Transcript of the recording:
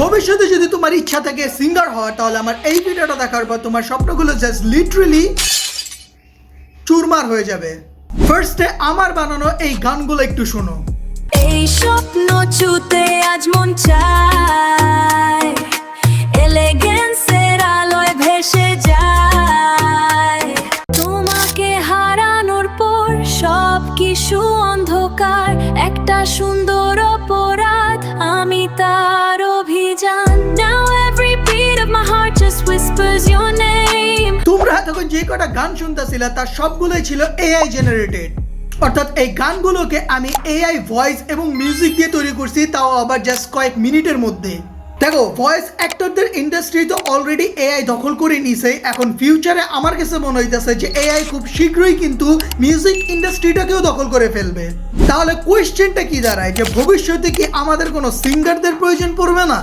ভবিষ্যতে যদি তোমার ইচ্ছা থাকে সিঙ্গার হওয়ার, তাহলে আমার এই ভিডিওটা দেখার পর তোমার স্বপ্নগুলো জাস্ট লিটারালি চুরমার হয়ে যাবে। ফার্স্টে আমার বানানো এই গানগুলো একটু শোনো। এই স্বপ্ন ছুতে আজ মন চায়, এলিগেন্সের আলোয় ভেসে যায়। তোমাকে হারানোর পর সব কিছু অন্ধকার, একটা সুন্দর অপরাধ, আমি তার অভিযান। Now every beat of my heart just whispers your name. তোমরা তখন যে কটা গান শুনতেছিলে তার সবগুলোই ছিল এআই জেনারেটেড, অর্থাৎ এই গানগুলোকে আমি এআই ভয়েস এবং মিউজিক দিয়ে তৈরি করছি, তাও আবার জাস্ট কয়েক মিনিটের মধ্যে। দেখো, ভয়েস অ্যাক্টরদের ইন্ডাস্ট্রি তো অলরেডি এআই দখল করে নিছে। এখন ফিউচারে আমার কাছে মনে হইতেছে যে এআই খুব শীঘ্রই কিন্তু মিউজিক ইন্ডাস্ট্রিটাকেও দখল করে ফেলবে। তাহলে কোয়েশ্চেনটা কি দাঁড়ায় যে ভবিষ্যতে কি আমাদের কোনো সিঙ্গারদের প্রয়োজন পড়বে না?